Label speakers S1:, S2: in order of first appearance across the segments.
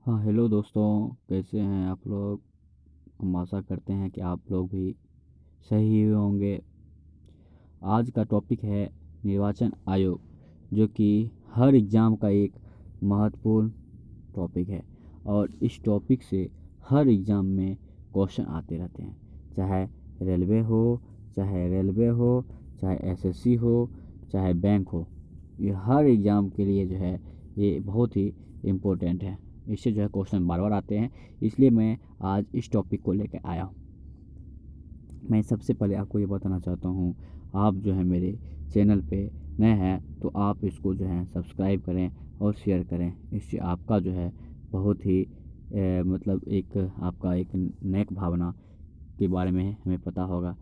S1: हाँ, हेलो दोस्तों, कैसे हैं आप लोग? हम आशा करते हैं कि आप लोग भी सही ही होंगे। आज का टॉपिक है निर्वाचन आयोग, जो कि हर एग्ज़ाम का एक महत्वपूर्ण टॉपिक है। और इस टॉपिक से हर एग्ज़ाम में क्वेश्चन आते रहते हैं, चाहे रेलवे हो, चाहे एसएससी हो, चाहे बैंक हो। ये हर एग्ज़ाम के लिए जो है ये बहुत ही इम्पोर्टेंट है। इससे जो है क्वेश्चन बार बार आते हैं, इसलिए मैं आज इस टॉपिक को लेकर आया हूँ। मैं सबसे पहले आपको ये बताना चाहता हूँ, आप जो है मेरे चैनल पे नए हैं तो आप इसको जो है सब्सक्राइब करें और शेयर करें। इससे आपका जो है बहुत ही मतलब एक आपका एक नेक भावना के बारे में हमें पता होगा।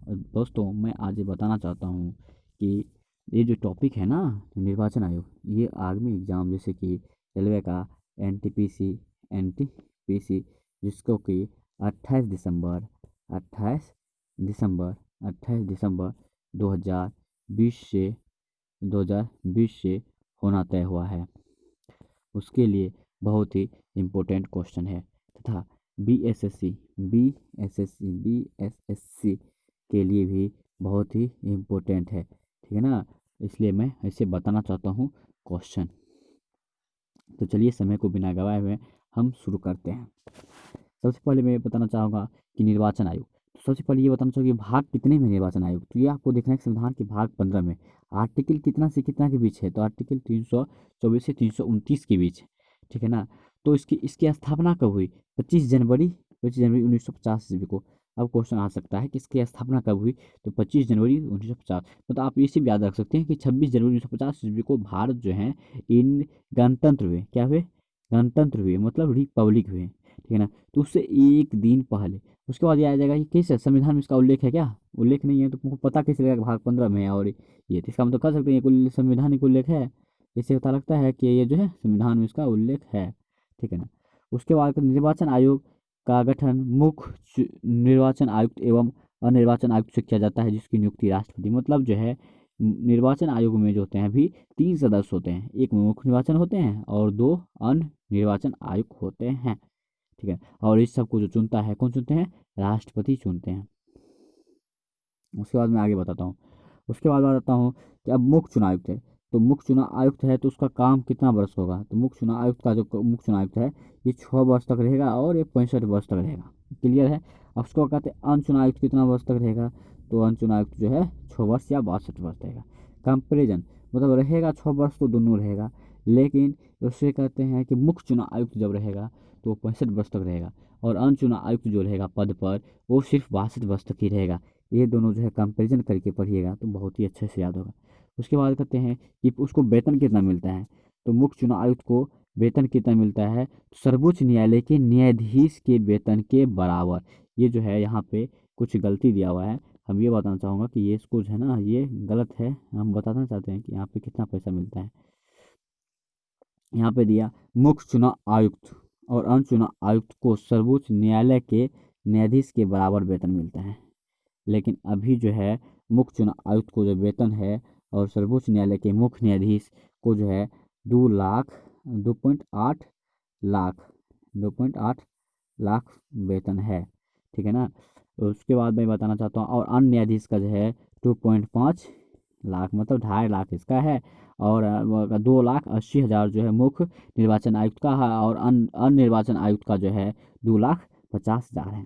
S1: और दोस्तों, मैं आज ये बताना चाहता हूँ कि ये जो टॉपिक है ना, निर्वाचन आयोग, ये आर्मी एग्ज़ाम जैसे कि रेलवे का एनटीपीसी एनटीपीसी जिसको कि 28 दिसंबर 28 दिसंबर 28 दिसंबर 2020 से 2020 से होना तय हुआ है, उसके लिए बहुत ही इम्पोर्टेंट क्वेश्चन है। तथा बीएसएससी बीएसएससी के लिए भी बहुत ही इम्पोर्टेंट है, ठीक है ना। इसलिए मैं इसे बताना चाहता हूँ क्वेश्चन। तो चलिए समय को बिना गवाए हुए हम शुरू करते हैं। सबसे पहले मैं ये बताना चाहूँगा कि निर्वाचन आयोग, तो सबसे पहले ये बताना चाहूँगी भाग कितने में निर्वाचन आयोग। तो ये आपको देखना है संविधान के भाग 15 में आर्टिकल कितना से कितना के बीच है, तो आर्टिकल 324 से 329 के बीच है, ठीक है ना। तो इसकी इसकी स्थापना कब हुई? 25 जनवरी 1950 ईस्वी को। अब क्वेश्चन आ सकता है कि इसकी स्थापना कब हुई, तो 25 जनवरी 1950। मतलब आप इसे भी याद रख सकते हैं कि 26 जनवरी 1950 ईस्वी को भारत जो है इन गणतंत्र हुए। क्या हुए? गणतंत्र हुए, मतलब रिपब्लिक हुए, ठीक है ना। तो उससे एक दिन पहले उसके बाद ये आ जाएगा कि किस संविधान में इसका उल्लेख है। क्या उल्लेख नहीं है तो तुमको पता कैसे लगेगा कि भाग 15 में है? और ये तो इसका मतलब कह सकते हैं कि संवैधानिक उल्लेख है। इससे पता लगता है कि ये जो है संविधान में इसका उल्लेख है, ठीक है ना। उसके बाद निर्वाचन आयोग का गठन मुख्य निर्वाचन आयुक्त एवं अनिर्वाचन आयुक्त से किया जाता है, जिसकी नियुक्ति राष्ट्रपति, मतलब जो है निर्वाचन आयोग में जो होते हैं अभी 3 सदस्य होते हैं, एक मुख्य निर्वाचन होते हैं और 2 अन्य निर्वाचन आयुक्त होते हैं, ठीक है। और इस सबको जो चुनता है, कौन चुनते हैं? राष्ट्रपति चुनते हैं। उसके बाद मैं आगे बताता हूँ। उसके बाद बताता हूँ कि अब मुख्य चुनाव आयुक्त है। तो मुख्य चुनाव आयुक्त है तो उसका काम कितना वर्ष होगा? तो मुख्य चुनाव आयुक्त का जो मुख्य चुनाव आयुक्त है ये 6 वर्ष तक रहेगा और ये 65 वर्ष तक रहेगा। क्लियर है? अब उसको कहते हैं अन्य चुनाव आयुक्त कितना वर्ष तक रहेगा? तो अन्य चुनाव आयुक्त जो है 6 वर्ष या 62 वर्ष रहेगा। कंपेरिजन मतलब रहेगा 6 वर्ष तो दोनों रहेगा, लेकिन उससे कहते हैं कि मुख्य चुनाव आयुक्त जब रहेगा तो वो 65 वर्ष तक रहेगा, और अन्य चुनाव आयुक्त जो रहेगा पद पर वो सिर्फ 62 वर्ष तक ही रहेगा। ये दोनों जो है कंपैरिजन करके पढ़िएगा तो बहुत ही अच्छे से याद होगा। उसके बाद कहते हैं कि उसको वेतन कितना मिलता है। तो मुख्य चुनाव आयुक्त को वेतन कितना मिलता है? तो सर्वोच्च न्यायालय के न्यायाधीश के वेतन के बराबर। ये जो है यहाँ पे कुछ गलती दिया हुआ है, हम ये बताना चाहूँगा कि ये इसको जो है ना ये गलत है। हम बताना चाहते हैं कि यहाँ पे कितना पैसा मिलता है। यहाँ पे दिया मुख्य चुनाव आयुक्त और अन्य चुनाव आयुक्त को सर्वोच्च न्यायालय के न्यायाधीश के बराबर वेतन मिलता है। लेकिन अभी जो है मुख्य चुनाव आयुक्त को जो वेतन है और सर्वोच्च न्यायालय के मुख्य न्यायाधीश को जो है 2.8 लाख 2.8 लाख वेतन है, ठीक है ना। उसके बाद मैं बताना चाहता हूँ और अन्य न्यायाधीश का जो है 2.5 लाख, मतलब 2.5 लाख इसका है। और 2,80,000 जो है मुख्य निर्वाचन आयुक्त का है, और अन्य निर्वाचन आयुक्त का जो है 2,50,000 है,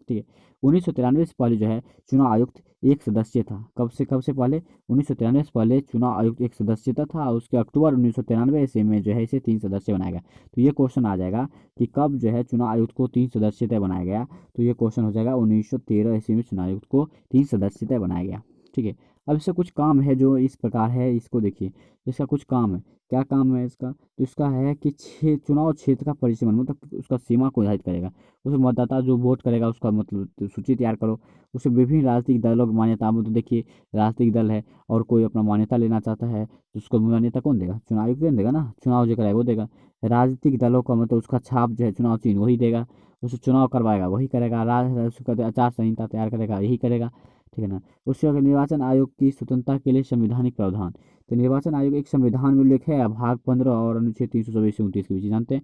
S1: ठीक है। 1993 से पहले जो है चुनाव आयुक्त एक सदस्य था। कब से पहले? 1993 से पहले चुनाव आयुक्त एक सदस्यता था। उसके अक्टूबर 1993 ईस्वी में जो है इसे 3 सदस्य बनाया गया। तो ये क्वेश्चन आ जाएगा कि कब जो है चुनाव आयुक्त को 3 सदस्यता बनाया गया। तो ये क्वेश्चन हो जाएगा 1913 ईस्वी में चुनाव आयुक्त को 3 सदस्यता बनाया गया, ठीक है। अब इसका कुछ काम है जो इस प्रकार है, इसको देखिए। इसका कुछ काम है, क्या काम है इसका? तो इसका है कि चुनाव क्षेत्र का परिसीमन, मतलब उसका सीमा को निर्धारित करेगा। उसमें मतदाता जो वोट करेगा उसका मतलब तो सूची तैयार करो। उसमें विभिन्न राजनीतिक दलों की मान्यता, मतलब देखिए राजनीतिक दल है और कोई अपना मान्यता लेना चाहता है तो उसको मान्यता कौन देगा? चुनाव आयोग देगा ना, चुनाव जो कराएगा वो देगा। राजनीतिक दलों का मतलब उसका छाप जो है चुनाव चिन्ह वही देगा, उसे चुनाव करवाएगा वही करेगा, उसका आचार संहिता तैयार करेगा यही करेगा, ठीक है ना। उसके बाद निर्वाचन आयोग की स्वतंत्रता के लिए संवैधानिक प्रावधान। तो निर्वाचन आयोग एक संविधान में उल्लेख है भाग 15 और अनुच्छेद 324 से 29 के बीच जानते हैं।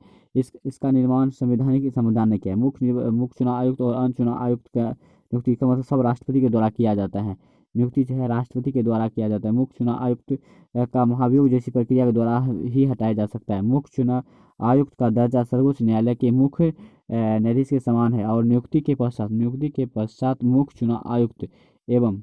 S1: इसका निर्माण संवैधानिक संविधान ने किया है। मुख्य चुनाव आयुक्त और अन्य चुनाव आयुक्त का नियुक्ति का मतलब सब राष्ट्रपति के द्वारा किया जाता है। नियुक्ति जो है राष्ट्रपति के द्वारा किया जाता है। मुख्य चुनाव आयुक्त का महाभियोग जैसी प्रक्रिया के द्वारा ही हटाया जा सकता है। मुख्य चुनाव आयुक्त का दर्जा सर्वोच्च न्यायालय के मुख्य न्यायाधीश के समान है और नियुक्ति के पश्चात मुख्य चुनाव आयुक्त एवं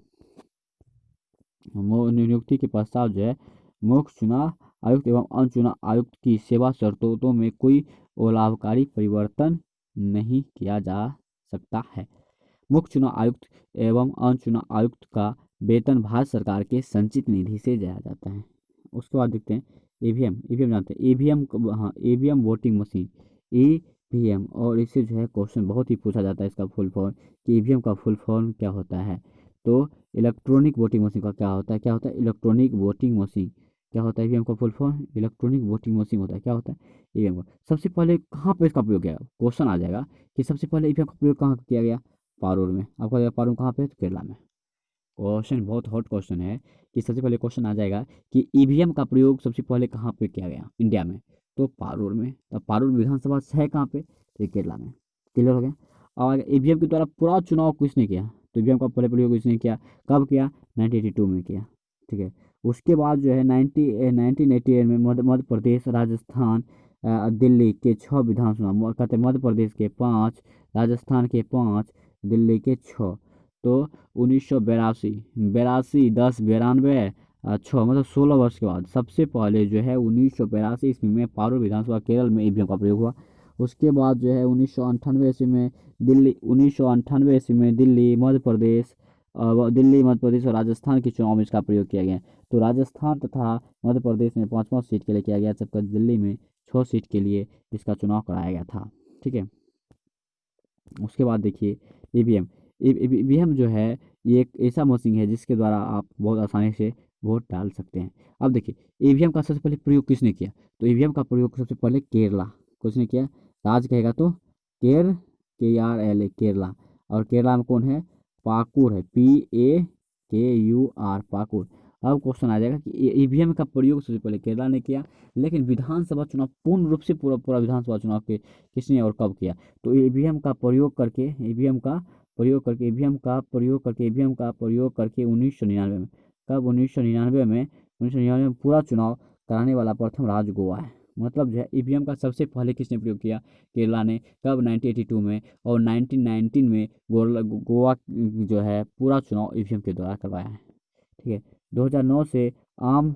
S1: नियुक्ति के पश्चात जो है मुख्य चुनाव आयुक्त एवं अन्य चुनाव आयुक्त की सेवा शर्तों में कोई अलाभकारी परिवर्तन नहीं किया जा सकता है। मुख्य चुनाव आयुक्त एवं अन्य चुनाव आयुक्त का वेतन भारत सरकार के संचित निधि से दिया जाता है। उसके बाद देखते हैं ईवीएम जानते हैं। ईवीएम वोटिंग मशीन ईवीएम, और इससे जो है क्वेश्चन बहुत ही पूछा जाता है इसका फुल फॉर्म कि ईवीएम का फुल फॉर्म क्या होता है। तो इलेक्ट्रॉनिक वोटिंग मशीन का क्या होता है इलेक्ट्रॉनिक वोटिंग मशीन क्या होता है ईवीएम का full form electronic voting machine होता है। क्या होता है ईवीएम का सबसे पहले कहाँ पे इसका प्रयोग किया गया, क्वेश्चन आ जाएगा कि सबसे पहले ईवीएम का प्रयोग कहाँ किया गया, पारोल में। आपका पारोल कहाँ पे, केरला में। क्वेश्चन बहुत हॉट क्वेश्चन है कि सबसे पहले क्वेश्चन आ जाएगा कि ईवीएम का प्रयोग सबसे पहले कहाँ पे किया गया इंडिया में, तो पारोल में। तो पारोल विधानसभा है कहाँ पे, तो केरला में। क्लियर हो गया। और ईवीएम के द्वारा पूरा चुनाव किसने किया, तो ईवीएम का पहले प्रयोग किसने किया, कब किया, 1982 में किया। ठीक है। उसके बाद जो है 1988 में मध्य प्रदेश, राजस्थान, दिल्ली के 6 विधानसभा कहते हैं, मध्य प्रदेश के 5, राजस्थान के 5, दिल्ली के 6। तो 1982 10 92 6 मतलब 16 वर्ष के बाद सबसे पहले जो है 1982 ईस्वी में पारोल विधानसभा केरल में ईवीएम का प्रयोग हुआ। उसके बाद जो है 1998 ईस्वी में दिल्ली मध्य प्रदेश और राजस्थान के चुनाव में इसका प्रयोग किया गया। तो राजस्थान तथा मध्य प्रदेश में 5-5 सीट के लिए किया गया, जबकि दिल्ली में 6 सीट के लिए इसका चुनाव कराया गया था। ठीक है। उसके बाद देखिए ईवीएम ईवीएम जो है ये एक ऐसा मशीन है जिसके द्वारा आप बहुत आसानी से वोट डाल सकते हैं। अब देखिए ईवीएम का सबसे पहले प्रयोग किसने किया, तो ईवीएम का प्रयोग सबसे पहले केरला किसने किया, राज कहेगा तो KRLA केरला। और केरला में कौन है, पाकुर है, PAKUR पाकुर। अब क्वेश्चन आ जाएगा कि ईवीएम का प्रयोग सबसे पहले केरला ने किया, लेकिन विधानसभा चुनाव पूर्ण रूप से पूरा विधानसभा चुनाव के किसने और कब किया, तो ईवीएम का प्रयोग करके 1999 में, कब 1999 में पूरा चुनाव कराने वाला प्रथम राज्य गोवा है। मतलब जो है ईवीएम का सबसे पहले किसने प्रयोग किया, केरला ने, कब 1982 में, और 1919 में गोवा जो है पूरा चुनाव ईवीएम के द्वारा करवाया है। ठीक है। 2009 से आम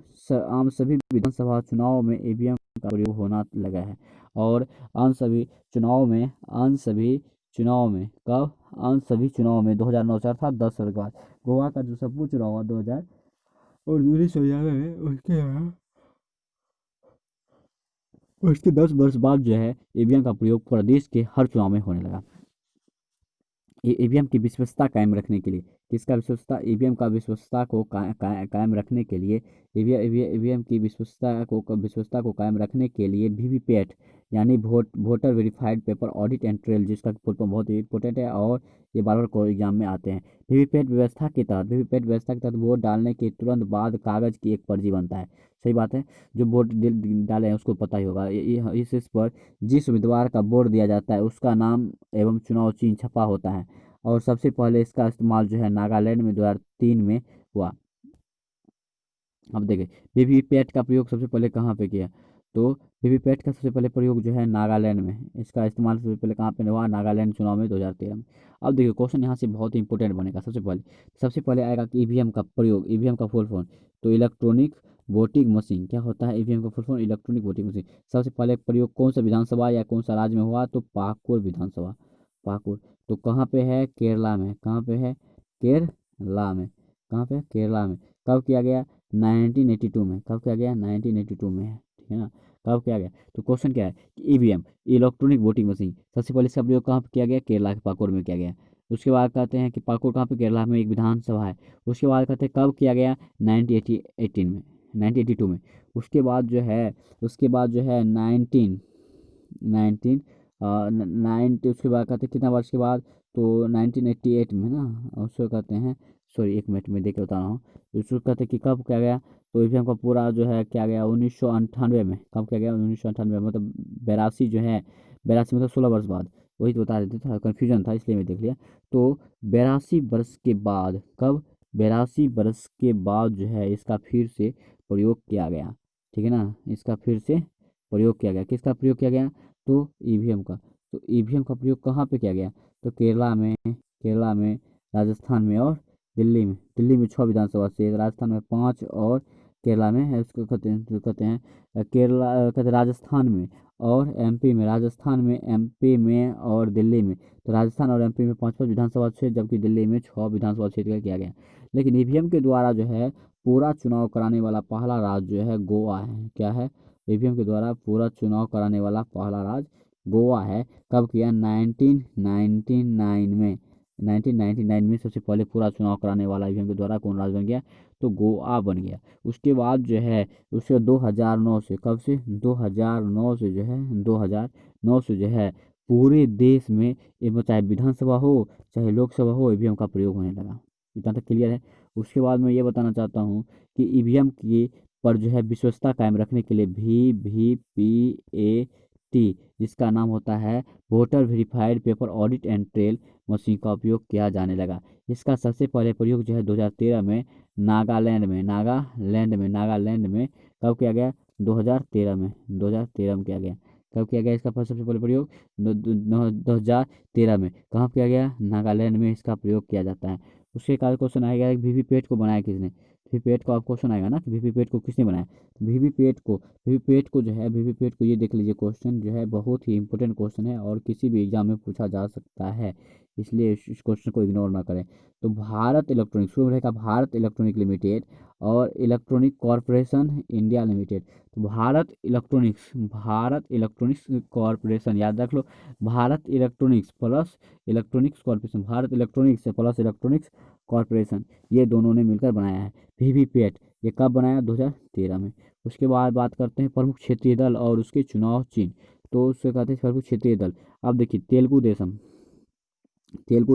S1: सभी विधानसभा चुनाव में ईवीएम का प्रयोग होना लगा है। और अन्य सभी चुनाव में कब, अन्य सभी चुनाव में 2009 से अर्थात 10 साल के बाद। गोवा का जो सब चुनाव हुआ 2000 और 1999 में, उसके 10 वर्ष बाद जो है ईवीएम का प्रयोग प्रदेश के हर चुनाव में होने लगा। ईवीएम की विश्वसनीयता कायम रखने के लिए, किसका विश्वसनीयता, ईवीएम का विश्वसनीयता को कायम रखने के लिए, ईवीएम की विश्वसनीयता को कायम रखने के लिए वीवीपैट यानी voter verified paper audit and trail, जिसका फुल फॉर्म बहुत ही इंपॉर्टेंट है और ये बार को एग्जाम में आते हैं। वीवीपैट व्यवस्था के तहत वोट डालने के तुरंत बाद कागज की एक पर्ची बनता है। सही बात है, जो वोट डाले हैं उसको पता ही होगा। इस पर जिस उम्मीदवार का वोट दिया जाता है उसका नाम एवं चुनाव चिन्ह छपा होता है। और सबसे पहले इसका इस्तेमाल जो है नागालैंड में 2003 में हुआ। अब देखिए वीवीपैट का प्रयोग सबसे पहले कहाँ पे किया, तो वीवीपैट का सबसे पहले प्रयोग जो है नागालैंड में, इसका इस्तेमाल सबसे पहले कहाँ पे हुआ, नागालैंड चुनाव में 2013 में। अब देखिए क्वेश्चन यहाँ से बहुत ही इंपॉर्टेंट बनेगा। सबसे पहले आएगा कि ईवीएम का प्रयोग, ईवीएम का फुल फॉर्म, तो इलेक्ट्रॉनिक वोटिंग मशीन। क्या होता है ईवीएम का full form, electronic voting machine. सबसे पहले प्रयोग कौन सा विधानसभा या कौन सा राज्य में हुआ, तो पाकुर विधानसभा, पाकुर। तो कहाँ पे है, केरला में। कहाँ पे है, केरला में। कहाँ पे, केरला में। कब किया गया, 1982 में। कब किया गया, 1982 में है। ठीक है ना, कब किया गया। तो क्वेश्चन क्या है कि ईवीएम इलेक्ट्रॉनिक वोटिंग मशीन सबसे पहले इसका प्रयोग कहाँ पे किया गया, केरला के पाकुर में किया गया। उसके बाद कहते हैं कि पाकुर कहाँ पे, केरला में एक विधानसभा है। उसके बाद कहते हैं कब किया गया, 1918 में, 1982 में। उसके बाद जो है 1990 उसके बाद कहते हैं कितना वर्ष के बाद, तो 1988 में ना, उसको कहते हैं सॉरी 1 मिनट में देख के बता रहा हूँ। इसको कहते हैं कि कब किया गया, तो ईवीएम का पूरा जो है क्या गया 1998 में। कब किया गया 1998 में, मतलब 82 जो है, 82 मतलब 16 वर्ष बाद। वही तो बता रहे थे, थोड़ा कन्फ्यूजन था इसलिए मैं देख लिया। तो 82 वर्ष के बाद, कब 82 वर्ष के बाद जो है इसका फिर से प्रयोग किया गया, ठीक है ना। इसका फिर से प्रयोग किया गया, किसका प्रयोग किया गया, तो ईवीएम का। तो ईवीएम का प्रयोग कहाँ पे किया गया, तो केरला में, राजस्थान में और दिल्ली में। दिल्ली में 6 विधानसभा क्षेत्र, राजस्थान में 5 और केरला में है, उसको कहते हैं, जो कहते हैं केरला, कहते हैं राजस्थान में और एमपी में। राजस्थान में, एमपी में और दिल्ली में। तो राजस्थान और एमपी में 5-5 विधानसभा क्षेत्र, जबकि दिल्ली में 6 विधानसभा क्षेत्र का किया गया। लेकिन ईवीएम के द्वारा जो है पूरा चुनाव कराने वाला पहला राज्य जो है गोवा है। क्या है, ईवीएम के द्वारा पूरा चुनाव कराने वाला पहला राज्य गोवा है। कब किया, 1999 में। 1999 में सबसे पहले पूरा चुनाव कराने वाला ईवीएम के द्वारा कौन राज्य बन गया, तो गोवा बन गया। उसके बाद जो है, उसके 2009 से, कब से 2009 से जो है, 2009 से जो है पूरे देश में, ये चाहे विधानसभा हो चाहे लोकसभा हो, ईवीएम का प्रयोग होने लगा। इतना तक क्लियर है। उसके बाद मैं ये बताना चाहता हूँ कि ईवीएम की पर जो है विश्वसनीयता कायम रखने के लिए VVPAT, जिसका नाम होता है voter verified paper audit and trail machine का उपयोग किया जाने लगा। इसका सबसे पहले प्रयोग जो है 2013 में नागालैंड में कब किया गया, 2013 में। 2013 में किया गया। कब किया गया इसका सबसे पहले प्रयोग, 2013 में। कहाँ किया गया, नागालैंड में इसका प्रयोग किया जाता है। उसके बाद क्वेश्चन आएगा वीवीपैट को बनाया किसने। वीवीपैट को आप क्वेश्चन आएगा ना कि वीवीपैट को किसने बनाया। वीवीपैट को जो है, वीवीपैट को ये देख लीजिए, क्वेश्चन जो है बहुत ही इंपॉर्टेंट क्वेश्चन है और किसी भी एग्जाम में पूछा जा सकता है, इसलिए इस क्वेश्चन को इग्नोर ना करें। तो भारत इलेक्ट्रॉनिक्स, शुरू रहेगा भारत इलेक्ट्रॉनिक लिमिटेड और इलेक्ट्रॉनिक कॉरपोरेशन इंडिया लिमिटेड। तो भारत इलेक्ट्रॉनिक्स कॉरपोरेशन, याद रख लो, Bharat Electronics plus Electronics Corporation, Bharat Electronics plus Electronics Corporation, ये दोनों ने मिलकर बनाया है वीवीपैट। ये कब बनाया, 2013 में। उसके बाद बात करते हैं प्रमुख क्षेत्रीय दल और उसके चुनाव चिन्ह। तो उससे कहते हैं प्रमुख क्षेत्रीय दल। अब देखिए तेलुगु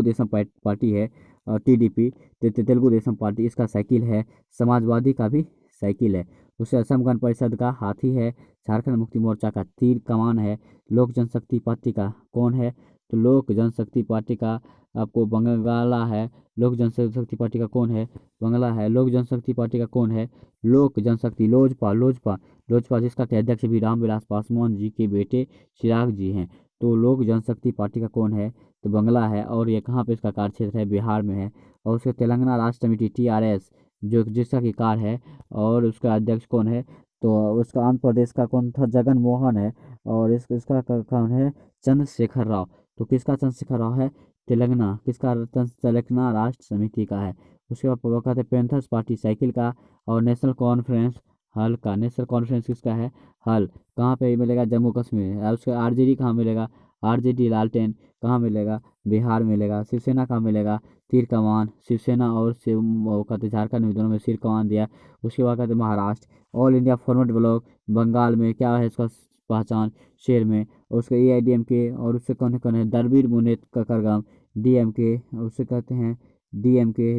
S1: देशम पार्टी है, टीडीपी, तेलुगु देशम पार्टी, इसका साइकिल है। समाजवादी का भी साइकिल है। उससे असम गण परिषद का हाथी है। झारखंड मुक्ति मोर्चा का तीर कमान है। लोक जनशक्ति पार्टी का कौन है, तो लोक जनशक्ति पार्टी का आपको बंगला है। लोक जनशक्ति पार्टी का कौन है, बंगला है। लोक जनशक्ति पार्टी का कौन है, लोक जनशक्ति, लोजपा जिसका के अध्यक्ष भी रामविलास पासवान जी के बेटे चिराग जी हैं। तो लोक जनशक्ति पार्टी का कौन है, तो बंगला है। और ये कहाँ पे इसका कार्यक्षेत्र है, बिहार में है। और उसके तेलंगाना राष्ट्र समिति TRS, जो जिसका की कार है, और उसका अध्यक्ष कौन है, तो उसका आंध्र प्रदेश का कौन था, जगन मोहन है। और इसका कौन है, चंद्रशेखर राव। तो किसका चंद्रशेखर राव है, तेलंगाना, किसका तेलंगाना राष्ट्र समिति का है। उसके बाद वो कहते हैं पैंथर्स पार्टी साइकिल का, और नेशनल कॉन्फ्रेंस हल का। नेशनल कॉन्फ्रेंस किसका है, हल। कहाँ पे मिलेगा, जम्मू कश्मीर। और उसका RJD कहाँ मिलेगा, RJD लालटेन कहाँ मिलेगा, बिहार मिलेगा। शिवसेना कहाँ मिलेगा, तीर कमान। शिवसेना और शिव वो कहते हैं झारखंड में, दोनों में सिर कमान दिया। उसके बाद कहते हैं Maharashtra, all India forward block, Bengal में क्या है इसका पहचान, शेर में। और उसका AIDMK, और उससे कौन कौन है, द्रविड़ मुनेत्र ककरगाम, DMK, उससे कहते हैं DMK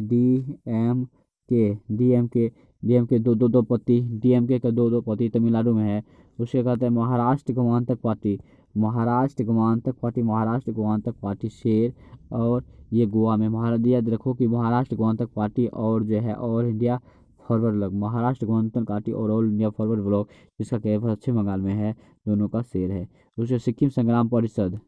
S1: दो दो दो पति, DMK का दो दो पति तमिलनाडु में है। उसे कहते हैं महाराष्ट्र गोमांतक पार्टी शेर। और ये गोवा में। याद रखो कि महाराष्ट्र गोमांतक पार्टी और जो है all India forward block, Maharashtra Gomantak party और ऑल इंडिया फॉरवर्ड ब्लॉक, जिसका कैंपस पश्चिम बंगाल में है, दोनों का शेर है। दूसरे सिक्किम संग्राम परिषद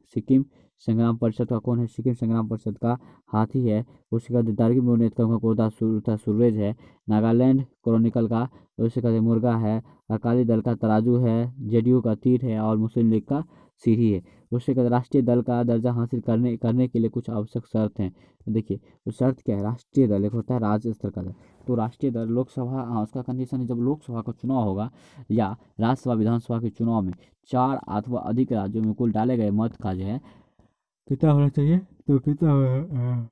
S1: का कौन है, सिक्किम संग्राम परिषद का हाथी है। उसके बाद दार्गिक मुनेत्र का कोदा सुरेज है। नागालैंड क्रॉनिकल का, उसके बाद मुर्गा है। अकाली दल का तराजू है। JDU का तीर है। और मुस्लिम लीग का सीढ़ी है। उसके बाद राष्ट्रीय दल का दर्जा हासिल करने के लिए कुछ आवश्यक शर्त हैं। तो देखिए, तो शर्त क्या है, राष्ट्रीय दल एक होता है राज्य स्तर का दल। तो राष्ट्रीय दल लोकसभा, उसका कंडीशन है जब लोकसभा का चुनाव होगा या राज्यसभा विधानसभा के चुनाव में 4 अथवा अधिक राज्यों में कुल डाले गए मत का जो है कितना होना चाहिए, तो कितना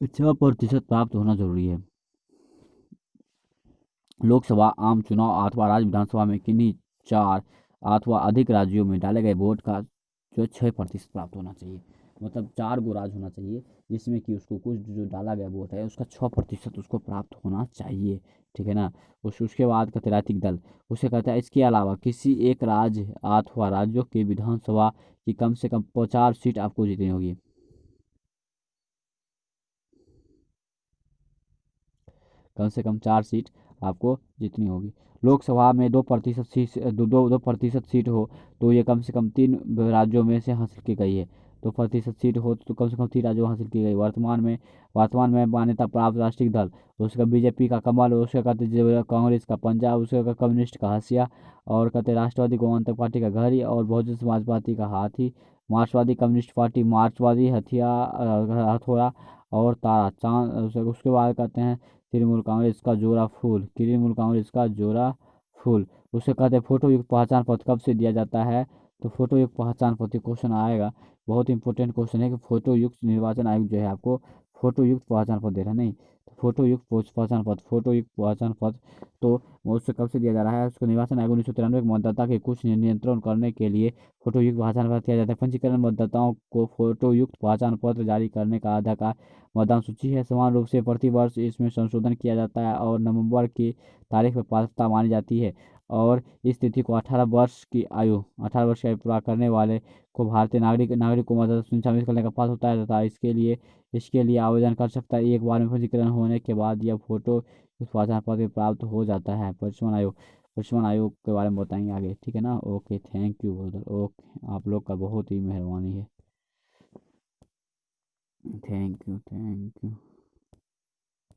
S1: 6% प्राप्त होना जरूरी है। लोकसभा आम चुनाव अथवा राज्य विधानसभा में किन्हीं 4 अथवा अधिक राज्यों में डाले गए वोट का जो 6% प्राप्त होना चाहिए। मतलब 4 गो राज्य होना चाहिए जिसमें कि उसको कुछ जो डाला गया वोट है उसका 6% उसको प्राप्त होना चाहिए, ठीक है ना। उसके बाद कहते हैं राजनीतिक दल, उसे कहता है इसके अलावा किसी एक राज्य अथवा राज्यों के विधानसभा की कम से कम 50 सीट आपको जीतनी होगी। कम से कम 4 सीट आपको जीतनी होगी। लोकसभा में 2% सीट हो तो ये कम से कम 3 राज्यों में से हासिल की गई है। 2% सीट हो तो कम से कम 3 राज्यों में हासिल की गई। वर्तमान में मान्यता प्राप्त राष्ट्रीय दल, उसका बीजेपी का कमल, उसका कहते जो कांग्रेस का पंजाब, उसका कम्युनिस्ट का हसिया, और कहते राष्ट्रवादी गोमांतक पार्टी का घड़ी, और बहुजन समाज पार्टी का हाथी, मार्क्सवादी कम्युनिस्ट पार्टी मार्क्सवादी हथौड़ा और तारा चांद। उसके बाद कहते हैं तृणमूल कांग्रेस का जोड़ा फूल, तृणमूल कांग्रेस का जोड़ा फूल। उसे कहते हैं फोटो युक्त पहचान पत्र कब से दिया जाता है, तो फोटो युक्त पहचान पत्र क्वेश्चन आएगा। बहुत इंपॉर्टेंट क्वेश्चन है कि फोटो युक्त निर्वाचन आयोग जो है आपको फोटो युक्त पहचान पत्र दे रहा है, नहीं तो फोटो युक्त पहचान पत्र तो वो उससे कब से दिया जा रहा है, उसको निर्वाचन आयोग 1993 के मतदाता के कुछ नियंत्रण करने के लिए फोटो युक्त पहचान पत्र दिया जाता है। पंजीकरण मतदाताओं को फोटो युक्त पहचान पत्र जारी करने का अधिकार। मतदान सूची है समान रूप से प्रति वर्ष इसमें संशोधन किया जाता है और नवंबर की तारीख पर पात्रता मानी जाती है। और इस तिथि को 18 वर्ष की आयु पूरा करने वाले को भारतीय नागरिक को मतदाता सूची में शामिल करने का पात्र होता है तथा इसके लिए आवेदन कर सकता है। एक बार में पंजीकरण होने के बाद यह फोटो उस पहचान पत्र प्राप्त हो जाता है। परिसीमन आयोग के बारे में बताएंगे आगे, ठीक है ना। Okay, thank you brother. Okay, आप लोग का बहुत ही मेहरबानी है। Thank you, thank you.